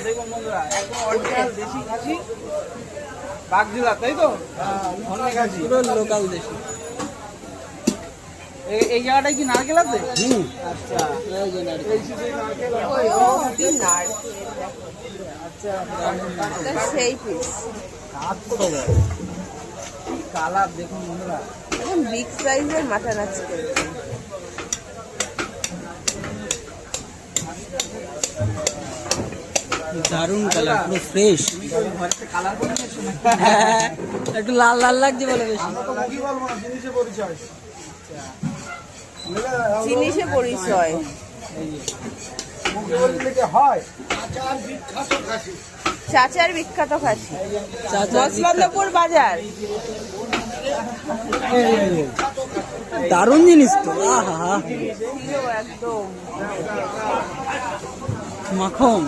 দেখুন বন্ধুরা, একদম অরিজিনাল দেশি খাসি বাগজিলা, তাই তো? অনেক খাসি, পুরো লোকাল দেশি। এই জায়গাটায় কি নারকেল আছে? আচ্ছা, এই যে নারকেল। এই শুধু নারকেল। আচ্ছা, সেই পিস কালার দেখুন বন্ধুরা, একদম বিগ সাইজের মাটন আজকে। দারুন কালার, পুরো ফ্রেশ। কালার করে নিয়েছো নাকি? একটু লাল লাল লাগছে বলে বেশি। কি বলবো না, জিনিসে পরিচয়। জিনিসে পরিচয়। হয় চাচার বিখ্যাত খাসি, চাচা মসলন্দপুর বাজার। দারুণ জিনিস তো, আহা একদম মাখন।